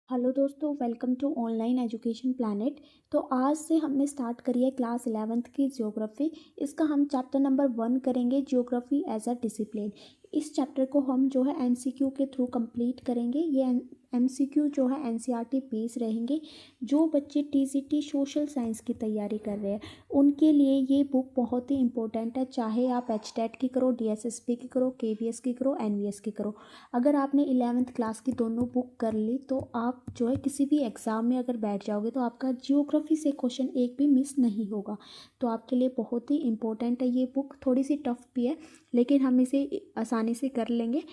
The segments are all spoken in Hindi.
हेलो दोस्तों, welcome to online education planet. तो आज से हमने स्टार्ट करी है क्लास 11th की ज्योग्राफी। इसका हम चैप्टर नंबर 1 करेंगे, ज्योग्राफी एज अ डिसिप्लिन। इस चैप्टर को हम जो है एमसीक्यू के थ्रू कंप्लीट करेंगे। ये एमसीक्यू जो है एनसीईआरटी बेस रहेंगे। जो बच्चे टीजीटी सोशल साइंस की तैयारी कर रहे हैं उनके लिए ये बुक बहुत ही इंपॉर्टेंट है, चाहे आप एचटेट की करो, डीएसएसपी की करो, केवीएस की करो, एनवीएस की करो। अगर आपने 11th क्लास की दोनों बुक कर ली तो आप जो है किसी भी एग्ज़ाम में अगर बैठ जाओगे तो आपका जियोग्राफी से क्वेश्चन एक भी मिस नहीं होगा। तो आपके लिए बहुत ही इम्पोर्टेंट है ये बुक। थोड़ी सी टफ भी है लेकिन हम इसे आसानी से कर लेंगे।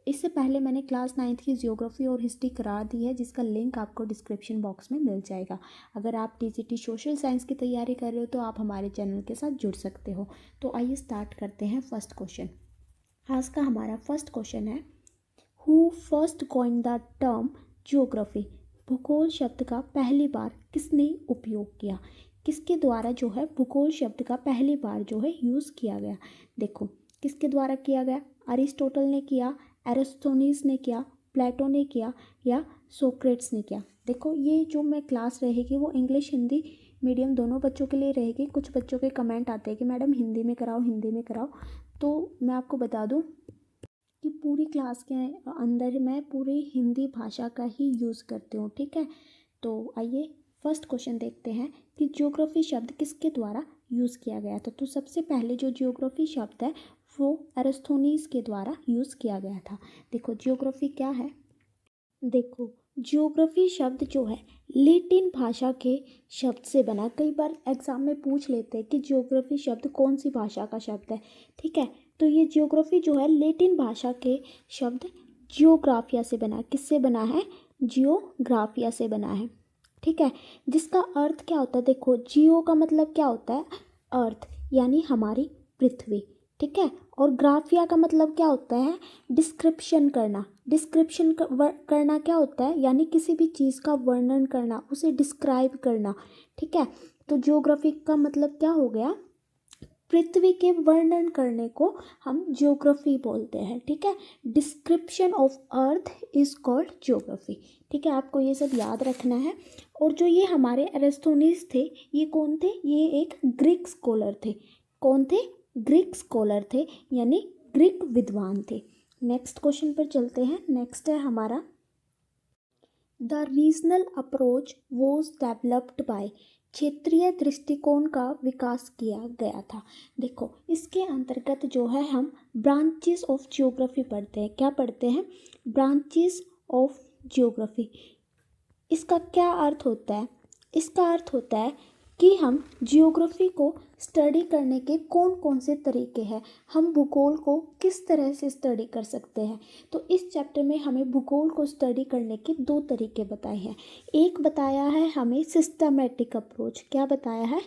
इससे पहले मैंने क्लास 9th की जियोग्राफी और हिस्ट्री करा दी है, जिसका लिंक आपको डिस्क्रिप्शन बॉक्स में मिल जाएगा। अगर आप टीजीटी सोशल साइंस की तैयारी कर रहे हो तो आप हमारे चैनल के साथ जुड़ सकते हो। तो आइए स्टार्ट करते हैं फर्स्ट क्वेश्चन। आज का हमारा फर्स्ट क्वेश्चन है, who first coined the term geography. भूगोल शब्द का पहली बार किसने उपयोग किया? किसके द्वारा जो है भूगोल शब्द का पहली बार जो है यूज़ किया गया? देखो, किसके द्वारा किया गया? अरिस्टोटल ने किया, एरिस्टोनीस ने किया, प्लेटो ने किया या सोक्रेट्स ने किया? देखो, ये जो मैं क्लास रहेगी वो इंग्लिश हिंदी मीडियम दोनों बच्चों के लिए रहेगी। कुछ बच्चों के कमेंट आते हैं कि मैडम हिंदी में कराओ, हिंदी में कराओ। तो मैं आपको बता दूं कि पूरी क्लास के अंदर मैं पूरी हिंदी भाषा का ही यूज़ करती हूँ, ठीक है। तो आइए फर्स्ट क्वेश्चन देखते हैं कि ज्योग्राफी शब्द किसके द्वारा यूज़ किया गया था। तो सबसे पहले जो ज्योग्राफी शब्द है वो एरिस्टोनीस के द्वारा यूज़ किया गया था। देखो, ज्योग्राफी क्या है? देखो, ज्योग्राफी शब्द जो है लैटिन भाषा के शब्द से बना। कई बार एग्जाम में पूछ लेते हैं कि ज्योग्राफी शब्द कौन सी भाषा का शब्द है, ठीक है। तो ये ज्योग्राफी जो है लैटिन भाषा के शब्द जियोग्राफिया से बना। किससे बना है? जियोग्राफिया से बना है, ठीक है। जिसका अर्थ क्या होता है? देखो, जियो का मतलब क्या होता है? अर्थ, यानी हमारी पृथ्वी, ठीक है। और ग्राफिया का मतलब क्या होता है? डिस्क्रिप्शन करना। डिस्क्रिप्शन करना क्या होता है? यानी किसी भी चीज़ का वर्णन करना, उसे डिस्क्राइब करना, ठीक है। तो ज्योग्राफी का मतलब क्या हो गया? पृथ्वी के वर्णन करने को हम ज्योग्राफी बोलते हैं, ठीक है। Description of earth is called geography, ठीक है। आपको ये सब याद रखना है। और जो ये हमारे एरिस्टोनीस थे, ये कौन थे? ये एक ग्रीक स्कॉलर थे। कौन थे? ग्रीक स्कॉलर थे, यानी ग्रीक विद्वान थे। नेक्स्ट क्वेश्चन पर चलते हैं। नेक्स्ट है हमारा, the regional approach was developed by. क्षेत्रीय दृष्टिकोण का विकास किया गया था। देखो, इसके अंतर्गत जो है हम ब्रांचेस ऑफ जियोग्राफी पढ़ते हैं। क्या पढ़ते हैं? Branches of geography. इसका क्या अर्थ होता है? इसका अर्थ होता है कि हम जियोग्राफी को स्टडी करने के कौन कौन से तरीके हैं, हम भूगोल को किस तरह से स्टडी कर सकते हैं। तो इस चैप्टर में हमें भूगोल को स्टडी करने के दो तरीके बताए हैं। एक बताया है हमें सिस्टमैटिक अप्रोच। क्या बताया है?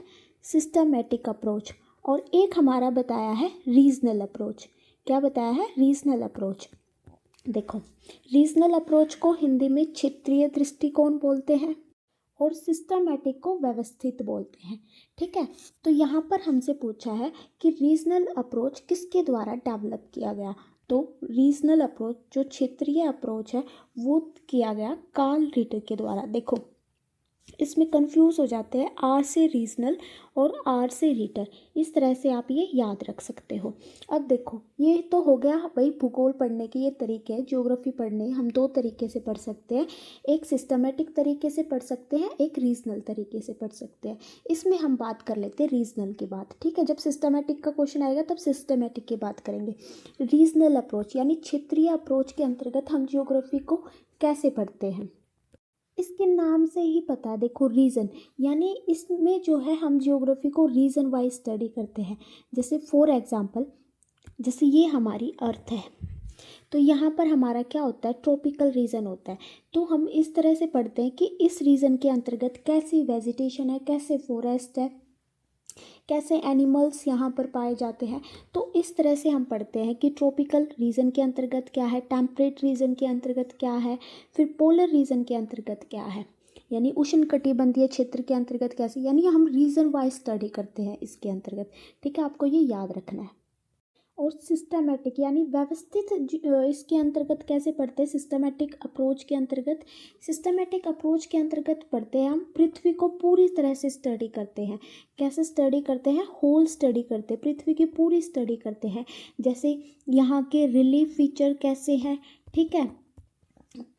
Systematic approach. और एक हमारा बताया है रीजनल अप्रोच। क्या बताया है? Regional approach. देखो, रीजनल अप्रोच को हिंदी में क्षेत्रीय दृष्टिकोण बोलते हैं और सिस्टमैटिक को व्यवस्थित बोलते हैं, ठीक है। तो यहाँ पर हमसे पूछा है कि रीजनल अप्रोच किसके द्वारा डेवलप किया गया। तो रीजनल अप्रोच, जो क्षेत्रीय अप्रोच है, वो किया गया कार्ल रिटर के द्वारा। देखो, इसमें कंफ्यूज हो जाते हैं आर से रीजनल और आर से रीटर। इस तरह से आप ये याद रख सकते हो। अब देखो, ये तो हो गया भाई भूगोल पढ़ने के ये तरीके हैं। ज्योग्राफी पढ़ने हम दो तरीके से पढ़ सकते हैं, एक सिस्टमेटिक तरीके से पढ़ सकते हैं, एक रीजनल तरीके से पढ़ सकते हैं। इसमें हम बात कर लेते हैं रीजनल की बात, ठीक है। जब सिस्टमेटिक का क्वेश्चन आएगा तब सिस्टमेटिक की बात करेंगे। रीजनल अप्रोच यानी क्षेत्रीय अप्रोच के अंतर्गत हम ज्योग्राफी को कैसे पढ़ते हैं? इसके नाम से ही पता है। देखो, रीजन यानी इसमें जो है हम ज्योग्राफी को रीजन वाइज स्टडी करते हैं। जैसे फॉर एग्जांपल, जैसे ये हमारी अर्थ है, तो यहाँ पर हमारा क्या होता है? ट्रॉपिकल रीजन होता है। तो हम इस तरह से पढ़ते हैं कि इस रीजन के अंतर्गत कैसी वेजिटेशन है, कैसे फॉरेस्ट है, कैसे एनिमल्स यहाँ पर पाए जाते हैं। तो इस तरह से हम पढ़ते हैं कि ट्रॉपिकल रीजन के अंतर्गत क्या है, टेम्परेट रीजन के अंतर्गत क्या है, फिर पोलर रीजन के अंतर्गत क्या है, यानी उष्णकटिबंधीय क्षेत्र के अंतर्गत कैसे, यानी हम रीजन वाइज स्टडी करते हैं इसके अंतर्गत, ठीक है। आपको ये याद रखना है। और सिस्टमेटिक यानी व्यवस्थित इसके अंतर्गत कैसे पढ़ते हैं? सिस्टमेटिक अप्रोच के अंतर्गत, सिस्टमेटिक अप्रोच के अंतर्गत पढ़ते हैं हम पृथ्वी को पूरी तरह से स्टडी करते हैं। कैसे स्टडी करते हैं? होल स्टडी करते हैं, पृथ्वी की पूरी स्टडी करते हैं। जैसे यहाँ के रिलीफ फीचर कैसे हैं, ठीक है,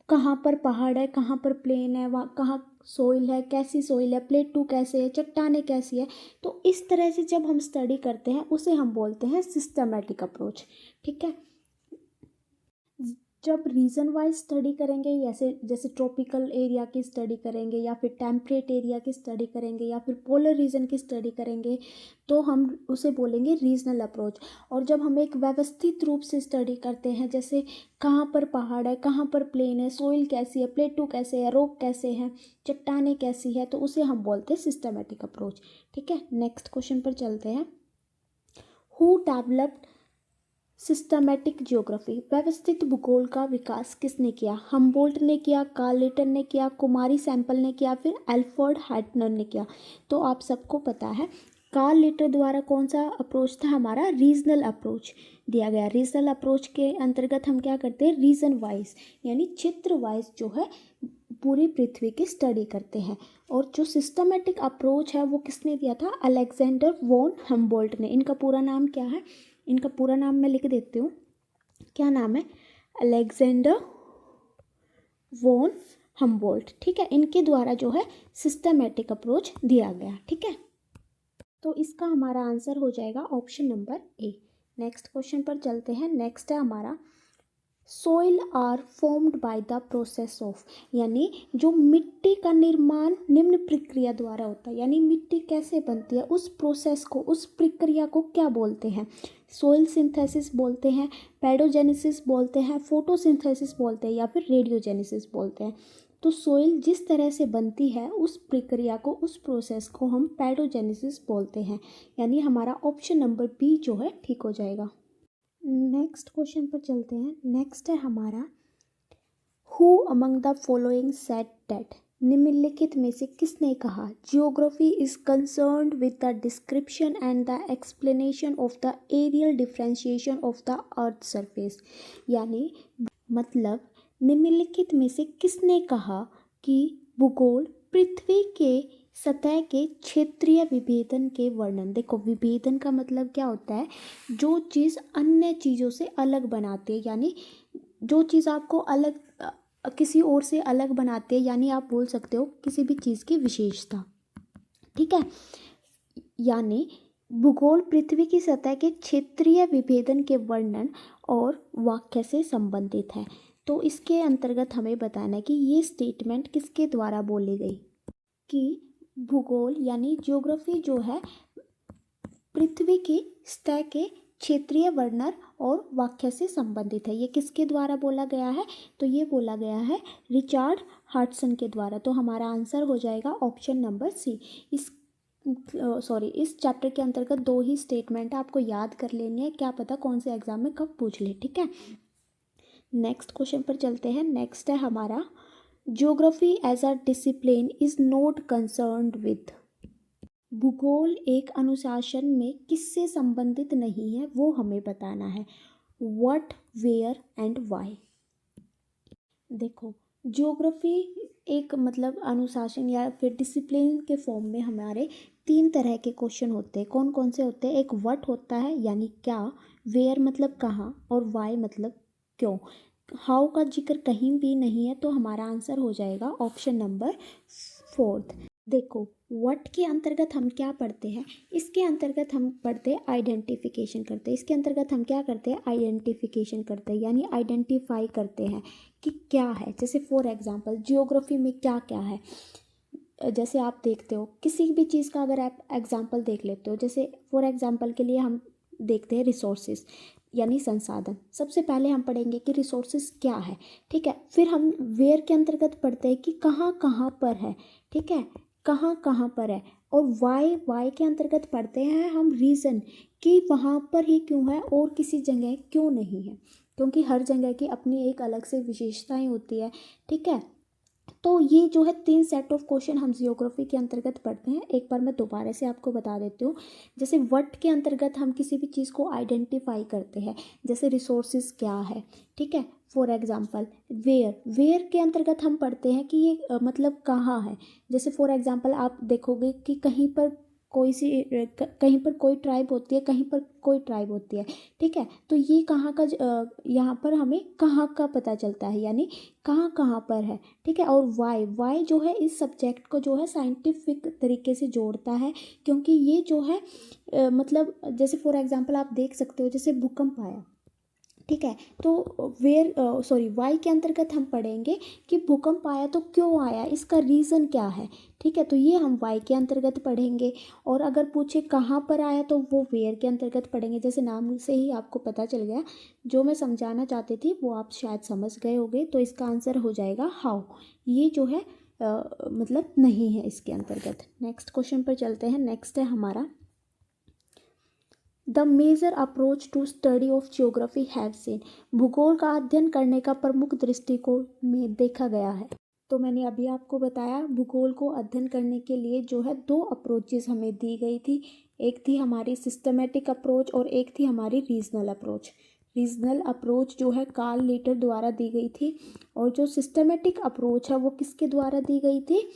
कहाँ पर पहाड़ है, कहाँ पर प्लेन है, वहाँ कहाँ सोइल है, कैसी सोइल है, प्लेटू कैसे है, चट्टाने कैसी है। तो इस तरह से जब हम स्टडी करते हैं उसे हम बोलते हैं सिस्टमेटिक अप्रोच, ठीक है। जब रीजन वाइज स्टडी करेंगे, जैसे जैसे ट्रॉपिकल एरिया की स्टडी करेंगे या फिर टेम्परेट एरिया की स्टडी करेंगे या फिर पोलर रीजन की स्टडी करेंगे, तो हम उसे बोलेंगे रीजनल अप्रोच। और जब हम एक व्यवस्थित रूप से स्टडी करते हैं, जैसे कहाँ पर पहाड़ है, कहाँ पर प्लेन है, सोइल कैसी है, प्लेटू कैसे है, रॉक कैसे है, चट्टाने कैसी है, तो उसे हम बोलते हैं सिस्टमेटिक अप्रोच, ठीक है। नेक्स्ट क्वेश्चन पर चलते हैं। Who developed systematic geography? व्यवस्थित भूगोल का विकास किसने किया? हम्बोल्ट ने किया, कार्ल लिटन ने किया, कुमारी सैंपल ने किया, फिर एल्फ्रेड हाइटनर ने किया। तो आप सबको पता है कार्ल लिटर द्वारा कौन सा अप्रोच था हमारा? रीजनल अप्रोच दिया गया। रीजनल अप्रोच के अंतर्गत हम क्या करते हैं? रीजन वाइज यानी क्षेत्र वाइज जो है पूरी पृथ्वी की स्टडी करते हैं। और जो सिस्टमेटिक अप्रोच है वो किसने दिया था? अलेक्जेंडर वॉन हम्बोल्ट ने। इनका पूरा नाम क्या है? इनका पूरा नाम मैं लिख देती हूँ, क्या नाम है? अलेक्जेंडर वॉन हम्बोल्ट, ठीक है। इनके द्वारा जो है सिस्टमेटिक अप्रोच दिया गया, ठीक है। तो इसका हमारा आंसर हो जाएगा option number A. Next question पर चलते हैं। नेक्स्ट है हमारा soil are formed by the process of, यानी जो मिट्टी का निर्माण निम्न प्रक्रिया द्वारा होता है, यानी मिट्टी कैसे बनती है उस प्रोसेस को, उस प्रक्रिया को क्या बोलते हैं? सोइल सिंथेसिस बोलते हैं, पैडोजेनेसिस बोलते हैं, फोटोसिंथेसिस बोलते हैं या फिर रेडियोजेनेसिस बोलते हैं। तो सोइल जिस तरह से बनती है उस प्रक्रिया को, उस प्रोसेस को हम पैडोजेनेसिस बोलते हैं। यानी हमारा ऑप्शन नंबर बी जो है ठीक हो जाएगा। नेक्स्ट क्वेश्चन पर चलते हैं। नेक्स्ट है हमारा who among the following said that? निम्नलिखित में से किसने कहा geography is concerned with the description and the explanation of the areal differentiation of the earth surface? यानी मतलब निम्नलिखित में से किसने कहा कि भूगोल पृथ्वी के सतह के क्षेत्रीय विभेदन के वर्णन। देखो विभेदन का मतलब क्या होता है? जो चीज़ अन्य चीज़ों से अलग बनाती है, यानी जो चीज़ आपको अलग किसी और से अलग बनाती है, यानी आप बोल सकते हो किसी भी चीज़ की विशेषता, ठीक है। यानी भूगोल पृथ्वी की सतह के क्षेत्रीय विभेदन के वर्णन और वाक्य से संबंधित है। तो इसके अंतर्गत हमें बताना है कि ये स्टेटमेंट किसके द्वारा बोली गई कि भूगोल यानी ज्योग्राफी जो है पृथ्वी की सतह के क्षेत्रीय वर्णन और वाक्य से संबंधित है। ये किसके द्वारा बोला गया है? तो ये बोला गया है रिचर्ड हार्टसन के द्वारा। तो हमारा आंसर हो जाएगा ऑप्शन नंबर सी। इस चैप्टर के अंतर्गत दो ही स्टेटमेंट आपको याद कर लेनी है, क्या पता कौन से एग्जाम में कब पूछ ले, ठीक है। नेक्स्ट क्वेश्चन पर चलते हैं। नेक्स्ट है हमारा geography as a discipline is not concerned with. भूगोल एक अनुशासन में किससे संबंधित नहीं है वो हमें बताना है। What, where and why. देखो ज्योग्राफी एक मतलब अनुशासन या फिर डिसिप्लिन के फॉर्म में हमारे तीन तरह के क्वेश्चन होते हैं। कौन कौन से होते हैं? एक व्हाट होता है यानी क्या, वेयर मतलब कहाँ, और व्हाई मतलब क्यों। हाउ का जिक्र कहीं भी नहीं है, तो हमारा आंसर हो जाएगा ऑप्शन नंबर फोर्थ। देखो व्हाट के अंतर्गत हम क्या पढ़ते हैं? इसके अंतर्गत हम पढ़ते हैं आइडेंटिफिकेशन करते हैं। इसके अंतर्गत हम क्या करते हैं? आइडेंटिफिकेशन करते हैं, यानी आइडेंटिफाई करते हैं कि क्या है। जैसे फॉर एग्जांपल ज्योग्राफी में क्या क्या है, जैसे आप देखते हो किसी भी चीज़ का अगर आप एग्जांपल देख लेते हो, जैसे फॉर एग्जांपल के लिए हम देखते हैं रिसोर्सेज यानी संसाधन। सबसे पहले हम पढ़ेंगे कि रिसोर्सेज क्या है, ठीक है। फिर हम वेयर के अंतर्गत पढ़ते हैं कि कहाँ कहाँ पर है, ठीक है, कहाँ कहाँ पर है। और वाई के अंतर्गत पढ़ते हैं हम रीज़न कि वहाँ पर ही क्यों है और किसी जगह क्यों नहीं है, क्योंकि हर जगह की अपनी एक अलग से विशेषताएं होती है, ठीक है। तो ये जो है 3 सेट ऑफ क्वेश्चन हम जियोग्राफी के अंतर्गत पढ़ते हैं। एक बार मैं दोबारा से आपको बता देती हूँ। जैसे व्हाट के अंतर्गत हम किसी भी चीज़ को आइडेंटिफाई करते हैं, जैसे रिसोर्सेज क्या है, ठीक है। फॉर एग्जांपल वेयर के अंतर्गत हम पढ़ते हैं कि ये मतलब कहाँ है। जैसे फॉर एग्जांपल आप देखोगे कि कहीं पर कोई सी कहीं पर कोई ट्राइब होती है, कहीं पर कोई ट्राइब होती है, ठीक है। तो ये कहाँ का यहाँ पर हमें कहाँ का पता चलता है, यानी कहाँ कहाँ पर है, ठीक है। और वाई जो है इस सब्जेक्ट को जो है साइंटिफिक तरीके से जोड़ता है, क्योंकि ये जो है मतलब जैसे फॉर एग्जांपल आप देख सकते हो, जैसे भूकंप आया, ठीक है। तो वाई के अंतर्गत हम पढ़ेंगे कि भूकंप आया तो क्यों आया, इसका रीज़न क्या है, ठीक है। तो ये हम वाई के अंतर्गत पढ़ेंगे। और अगर पूछे कहाँ पर आया तो वो वेयर के अंतर्गत पढ़ेंगे। जैसे नाम से ही आपको पता चल गया, जो मैं समझाना चाहती थी वो आप शायद समझ गए होंगे। तो इसका आंसर हो जाएगा हाउ। ये जो है मतलब नहीं है इसके अंतर्गत। नेक्स्ट क्वेश्चन पर चलते हैं। नेक्स्ट है हमारा the major approach to study of geography have seen. भूगोल का अध्ययन करने का प्रमुख दृष्टिकोण में देखा गया है। तो मैंने अभी आपको बताया, भूगोल को अध्ययन करने के लिए जो है 2 अप्रोचेस हमें दी गई थी। एक थी हमारी सिस्टमेटिक अप्रोच और एक थी हमारी रीजनल अप्रोच। रीजनल अप्रोच जो है कार्ल लीटर द्वारा दी गई थी, और जो सिस्टमेटिक अप्रोच है वो किसके द्वारा दी गई थी,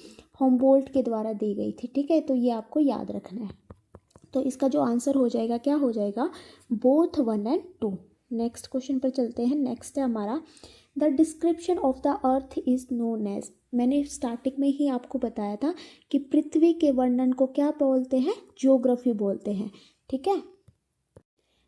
होमबोल्ट के द्वारा दी गई थी, ठीक है। तो ये आपको याद रखना है। तो इसका जो आंसर हो जाएगा, क्या हो जाएगा, बोथ 1 और 2। नेक्स्ट क्वेश्चन पर चलते हैं। नेक्स्ट है हमारा the description of the earth is known as. मैंने स्टार्टिंग में ही आपको बताया था कि पृथ्वी के वर्णन को क्या बोलते हैं, ज्योग्राफी बोलते हैं, ठीक है।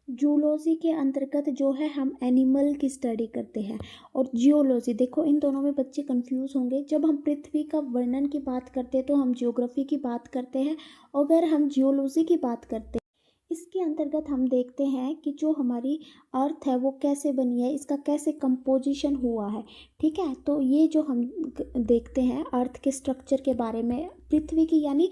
जूलॉजी के अंतर्गत जो है हम एनिमल की स्टडी करते हैं, और जियोलॉजी, देखो इन दोनों में बच्चे कंफ्यूज होंगे। जब हम पृथ्वी का वर्णन की बात करते हैं तो हम जियोग्राफी की बात करते हैं, अगर हम जियोलॉजी की बात करते हैं इसके अंतर्गत हम देखते हैं कि जो हमारी अर्थ है वो कैसे बनी है, इसका कैसे कंपोजिशन हुआ है, ठीक है। तो ये जो हम देखते हैं अर्थ के स्ट्रक्चर के बारे में, पृथ्वी की यानी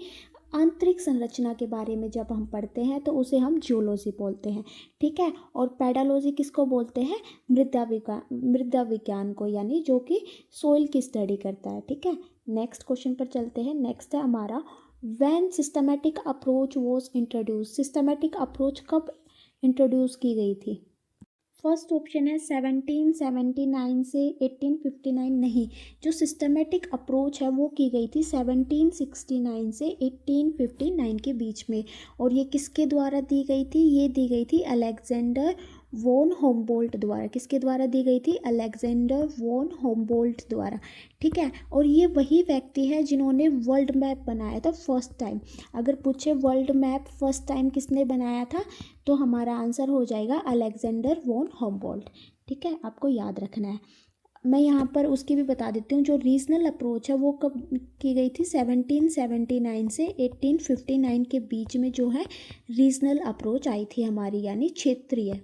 आंतरिक संरचना के बारे में जब हम पढ़ते हैं तो उसे हम जियोलॉजी बोलते हैं, ठीक है। और पैडालॉजी किसको बोलते हैं, मृदा विज्ञान को, यानी जो कि सोइल की स्टडी करता है, ठीक है। नेक्स्ट क्वेश्चन पर चलते हैं। नेक्स्ट है हमारा when systematic approach was introduce. Systematic approach कब इंट्रोड्यूस की गई थी। फर्स्ट ऑप्शन है 1779 से 1859। नहीं, जो सिस्टमेटिक अप्रोच है वो की गई थी 1769 से 1859 के बीच में। और ये किसके द्वारा दी गई थी, ये दी गई थी अलेक्जेंडर वॉन होमबोल्ट द्वारा। किसके द्वारा दी गई थी, अलेक्जेंडर वॉन होमबोल्ट द्वारा, ठीक है। और ये वही व्यक्ति है जिन्होंने वर्ल्ड मैप बनाया था फर्स्ट टाइम। अगर पूछे वर्ल्ड मैप फर्स्ट टाइम किसने बनाया था, तो हमारा आंसर हो जाएगा अलेक्जेंडर वॉन होमबोल्ट, ठीक है। आपको याद रखना है। मैं यहाँ पर उसकी भी बता देती हूँ, जो रीजनल अप्रोच है वो कब की गई थी, 1779 से 1859 के बीच में जो है रीजनल अप्रोच आई थी हमारी, यानी क्षेत्रीय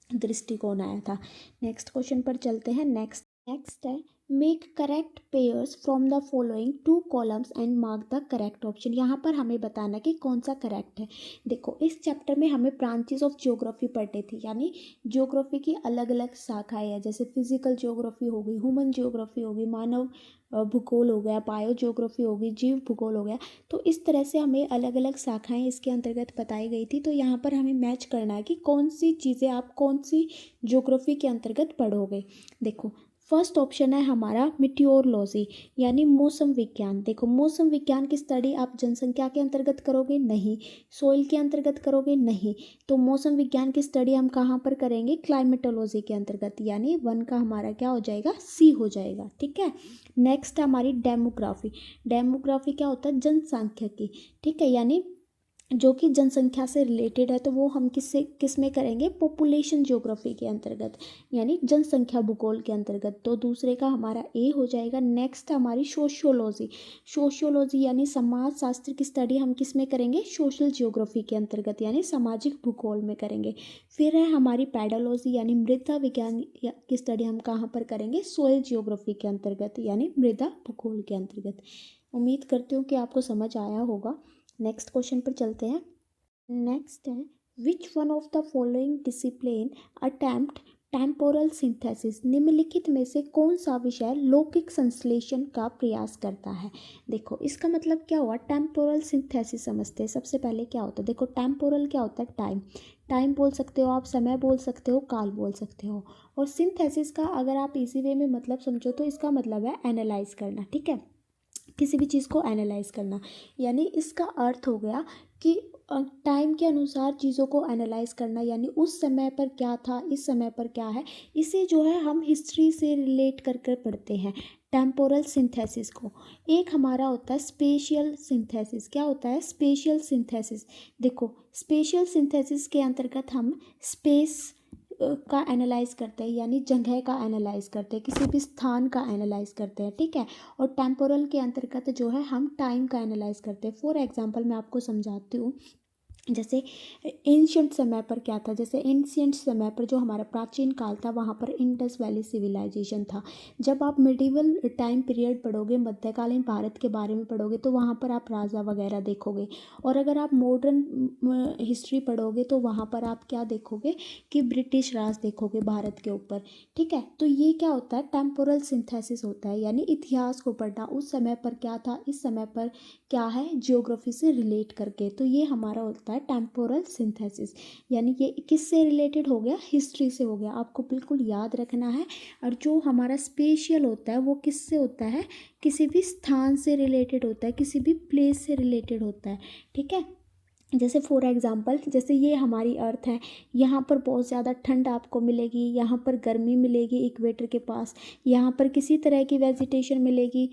दृष्टिकोण आया था। नेक्स्ट क्वेश्चन पर चलते हैं। नेक्स्ट है make correct pairs from the following 2 columns and mark the correct option. यहाँ पर हमें बताना कि कौन सा करेक्ट है। देखो इस चैप्टर में हमें ब्रांचेस ऑफ ज्योग्राफी पढ़नी थी, यानी ज्योग्राफी की अलग अलग शाखाएं हैं। जैसे फिजिकल ज्योग्राफी हो गई, ह्यूमन ज्योग्राफी होगी, मानव भूगोल हो गया, बायो ज्योग्राफी होगी, जीव भूगोल हो गया। तो इस तरह से हमें अलग अलग शाखाएं इसके अंतर्गत बताई गई थी। तो यहाँ पर हमें मैच करना है कि कौन सी चीज़ें आप कौन सी ज्योग्राफी के अंतर्गत पढ़ोगे। देखो फर्स्ट ऑप्शन है हमारा मिटियोरोलॉजी, यानी मौसम विज्ञान। देखो मौसम विज्ञान की स्टडी आप जनसंख्या के अंतर्गत करोगे, नहीं। सोइल के अंतर्गत करोगे, नहीं। तो मौसम विज्ञान की स्टडी हम कहाँ पर करेंगे, क्लाइमेटोलॉजी के अंतर्गत, यानी 1 का हमारा क्या हो जाएगा, सी हो जाएगा, ठीक है। नेक्स्ट हमारी डेमोग्राफी। डेमोग्राफी क्या होता है, जनसांख्यिकी, ठीक है, यानी जो कि जनसंख्या से रिलेटेड है। तो वो हम किस में करेंगे, पॉपुलेशन ज्योग्राफी के अंतर्गत, यानी जनसंख्या भूगोल के अंतर्गत। तो दूसरे का हमारा ए हो जाएगा। नेक्स्ट हमारी सोशियोलॉजी। सोशियोलॉजी यानी समाज शास्त्र की स्टडी हम किस में करेंगे, सोशल ज्योग्राफी के अंतर्गत, यानी सामाजिक भूगोल में करेंगे। फिर है हमारी पैडोलॉजी, यानी मृदा विज्ञान की स्टडी हम कहाँ पर करेंगे, सोइल ज्योग्राफी के अंतर्गत, यानी मृदा भूगोल के अंतर्गत। उम्मीद करती हूँ कि आपको समझ आया होगा। नेक्स्ट क्वेश्चन पर चलते हैं। नेक्स्ट है which one of the following discipline attempt temporal synthesis निम्नलिखित में से कौन सा विषय लौकिक संश्लेषण का प्रयास करता है। देखो इसका मतलब क्या हुआ, टेम्पोरल सिंथेसिस समझते हैं। सबसे पहले क्या होता है, देखो टेम्पोरल क्या होता है, टाइम, टाइम बोल सकते हो आप, समय बोल सकते हो, काल बोल सकते हो। और सिंथेसिस का अगर आप इसी वे में मतलब समझो तो इसका मतलब है एनालाइज करना, ठीक है, किसी भी चीज़ को एनालाइज करना। यानी इसका अर्थ हो गया कि टाइम के अनुसार चीज़ों को एनालाइज करना, यानी उस समय पर क्या था, इस समय पर क्या है, इसे जो है हम हिस्ट्री से रिलेट कर कर पढ़ते हैं टेम्पोरल सिंथेसिस को। एक हमारा होता है स्पेशियल सिंथेसिस। क्या होता है स्पेशियल सिंथेसिस, देखो स्पेशियल सिंथेसिस के अंतर्गत हम स्पेस का एनालाइज करते हैं, यानी जगह का एनालाइज करते हैं, किसी भी स्थान का एनालाइज करते हैं, ठीक है। और टेम्पोरल के अंतर्गत जो है हम टाइम का एनालाइज करते हैं। फॉर एग्जांपल मैं आपको समझाती हूँ, जैसे एंशियंट समय पर क्या था, जैसे एंशियंट समय पर जो हमारा प्राचीन काल था वहाँ पर इंडस वैली सिविलाइजेशन था। जब आप मिडिवल टाइम पीरियड पढ़ोगे, मध्यकालीन भारत के बारे में पढ़ोगे, तो वहाँ पर आप राजा वगैरह देखोगे। और अगर आप मॉडर्न हिस्ट्री पढ़ोगे तो वहाँ पर आप क्या देखोगे कि ब्रिटिश राज देखोगे भारत के ऊपर, ठीक है। तो ये क्या होता है, टेम्पोरल सिंथेसिस होता है, यानी इतिहास को पढ़ना, उस समय पर क्या था, इस समय पर क्या है, ज्योग्राफी से रिलेट करके। तो ये हमारा होता है टेम्पोरल सिंथेसिस, यानी ये किससे रिलेटेड हो गया, हिस्ट्री से हो गया, आपको बिल्कुल याद रखना है। और जो हमारा स्पेशियल होता है वो किससे होता है, किसी भी स्थान से रिलेटेड होता है, किसी भी प्लेस से रिलेटेड होता है, ठीक है। जैसे फॉर एग्जांपल, जैसे ये हमारी अर्थ है, यहाँ पर बहुत ज़्यादा ठंड आपको मिलेगी, यहाँ पर गर्मी मिलेगी इक्वेटर के पास, यहाँ पर किसी तरह की वेजिटेशन मिलेगी,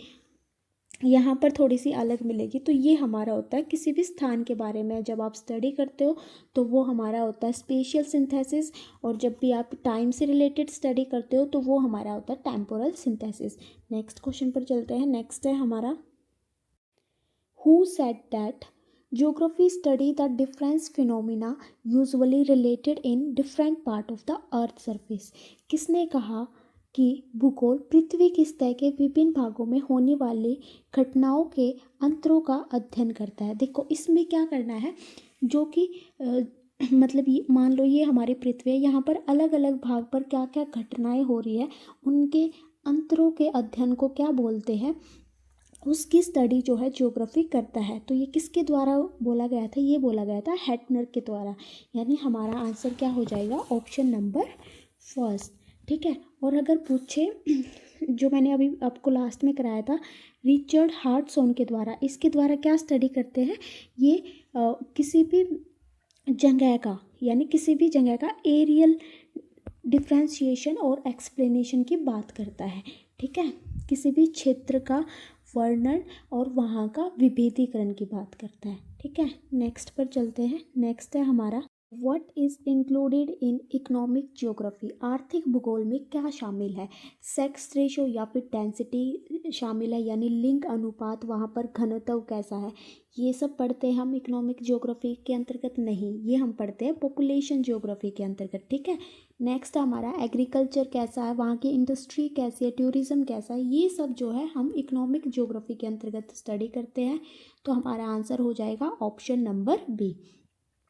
यहाँ पर थोड़ी सी अलग मिलेगी। तो ये हमारा होता है किसी भी स्थान के बारे में जब आप स्टडी करते हो तो वो हमारा होता है स्पेशियल सिंथेसिस। और जब भी आप टाइम से रिलेटेड स्टडी करते हो तो वो हमारा होता है टेम्पोरल सिंथेसिस। नेक्स्ट क्वेश्चन पर चलते हैं। नेक्स्ट है हमारा, who said that geography study the difference phenomena usually related in different part of the earth surface. किसने कहा कि भूगोल पृथ्वी की सतह के विभिन्न भागों में होने वाली घटनाओं के अंतरों का अध्ययन करता है। देखो इसमें क्या करना है, जो कि मतलब ये मान लो ये हमारी पृथ्वी है, यहाँ पर अलग अलग भाग पर क्या क्या घटनाएं हो रही है, उनके अंतरों के अध्ययन को क्या बोलते हैं, उसकी स्टडी जो है ज्योग्राफी करता है। तो ये किसके द्वारा बोला गया था, ये बोला गया था हैटनर के द्वारा। यानी हमारा आंसर क्या हो जाएगा, ऑप्शन नंबर फर्स्ट, ठीक है। और अगर पूछे जो मैंने अभी आपको लास्ट में कराया था रिचर्ड हार्टसॉन के द्वारा, इसके द्वारा क्या स्टडी करते हैं, ये किसी भी जगह का, यानी किसी भी जगह का एरियल डिफ्रेंशिएशन और एक्सप्लेनेशन की बात करता है, ठीक है। किसी भी क्षेत्र का वर्णन और वहाँ का विभेदीकरण की बात करता है, ठीक है। नेक्स्ट पर चलते हैं। नेक्स्ट है हमारा, what is included in economic geography. आर्थिक भूगोल में क्या शामिल है, सेक्स रेशो या फिर डेंसिटी शामिल है, यानी लिंग अनुपात, वहाँ पर घनत्व कैसा है, ये सब पढ़ते हैं हम इकोनॉमिक ज्योग्राफी के अंतर्गत नहीं, ये हम पढ़ते हैं पॉपुलेशन ज्योग्राफी के अंतर्गत, ठीक है। नेक्स्ट हमारा एग्रीकल्चर कैसा है, वहाँ की इंडस्ट्री कैसी है, टूरिज्म कैसा है, ये सब जो है हम इकोनॉमिक ज्योग्राफी के अंतर्गत स्टडी करते हैं। तो हमारा आंसर हो जाएगा option number B.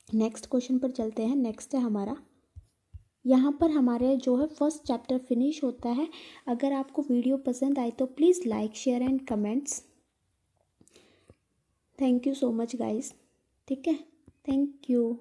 Next question पर चलते हैं। नेक्स्ट है हमारा, यहाँ पर हमारे जो है फर्स्ट चैप्टर फिनिश होता है। अगर आपको वीडियो पसंद आई तो please like share and comments. Thank you so much guys, ठीक है, थैंक यू।